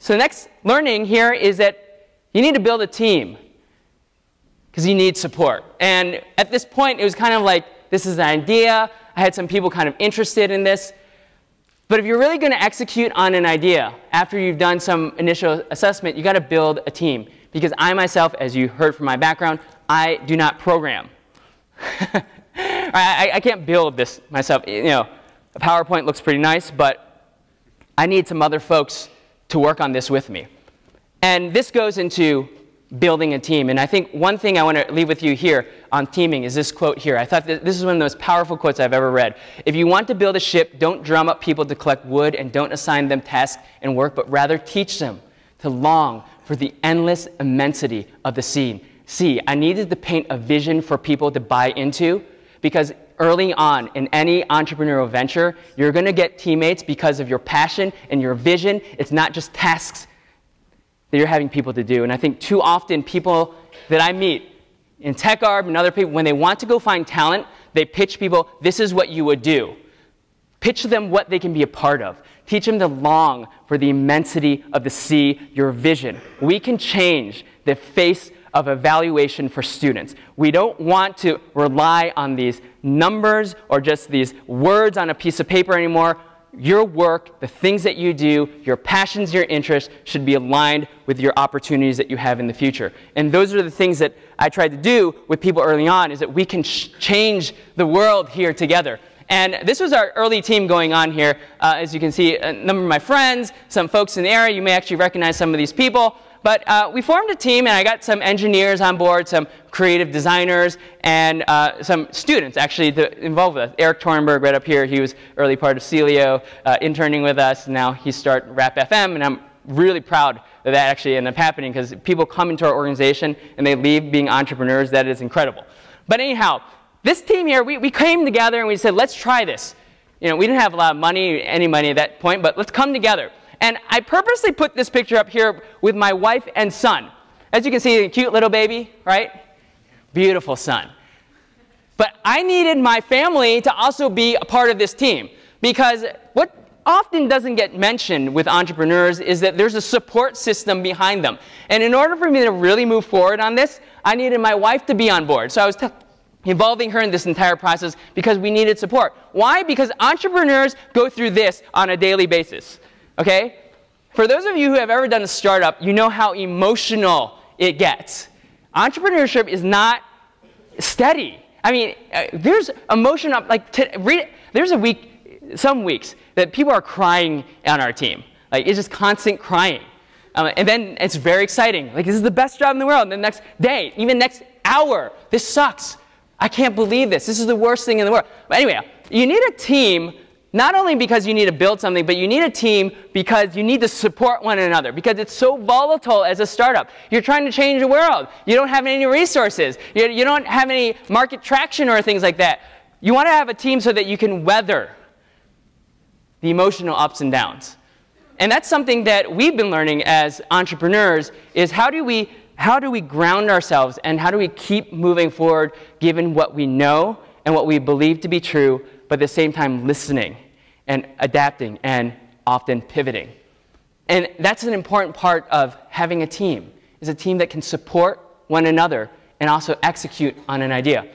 So the next learning here is that you need to build a team because you need support. And at this point, it was kind of like, this is an idea. I had some people kind of interested in this. But if you're really going to execute on an idea after you've done some initial assessment, you got to build a team. Because I myself, as you heard from my background, I do not program. I can't build this myself. You know, a PowerPoint looks pretty nice, but I need some other folks to work on this with me. And this goes into building a team. And I think one thing I want to leave with you here on teaming is this quote here. I thought that this is one of the most powerful quotes I've ever read. If you want to build a ship, don't drum up people to collect wood and don't assign them tasks and work, but rather teach them to long for the endless immensity of the sea. I needed to paint a vision for people to buy into, because early on in any entrepreneurial venture, you're going to get teammates because of your passion and your vision. It's not just tasks that you're having people to do. And I think too often people that I meet in TechArb and other people, when they want to go find talent, they pitch people, this is what you would do. Pitch them what they can be a part of. Teach them to long for the immensity of the sea, your vision. We can change the face of evaluation for students. We don't want to rely on these numbers or just these words on a piece of paper anymore. Your work, the things that you do, your passions, your interests should be aligned with your opportunities that you have in the future. And those are the things that I tried to do with people early on, is that we can change the world here together. And this was our early team going on here. As you can see, a number of my friends, some folks in the area, you may actually recognize some of these people. But we formed a team, and I got some engineers on board, some creative designers, and some students actually involved with us. Eric Torenberg right up here, he was early part of Seelio, interning with us. Now he's starting Rap FM, and I'm really proud that that actually ended up happening, because people come into our organization and they leave being entrepreneurs. That is incredible. But anyhow, this team here, we came together and we said, let's try this. You know, we didn't have a lot of money, any money at that point, but let's come together. And I purposely put this picture up here with my wife and son. As you can see, a cute little baby, right? Beautiful son. But I needed my family to also be a part of this team, because what often doesn't get mentioned with entrepreneurs is that there's a support system behind them. And in order for me to really move forward on this, I needed my wife to be on board. So I was involving her in this entire process because we needed support. Why? Because entrepreneurs go through this on a daily basis. Okay? For those of you who have ever done a startup, you know how emotional it gets. Entrepreneurship is not steady. I mean, there's emotion up, like, there's some weeks that people are crying on our team. Like, it's just constant crying. And then it's very exciting. Like, this is the best job in the world. And the next day, even next hour, this sucks. I can't believe this. This is the worst thing in the world. But anyway, you need a team. Not only because you need to build something, but you need a team because you need to support one another, because it's so volatile as a startup. You're trying to change the world. You don't have any resources. You don't have any market traction or things like that. You want to have a team so that you can weather the emotional ups and downs. And that's something that we've been learning as entrepreneurs, is how do we ground ourselves and how do we keep moving forward given what we know and what we believe to be true, but at the same time listening and adapting and often pivoting. And that's an important part of having a team, is a team that can support one another and also execute on an idea.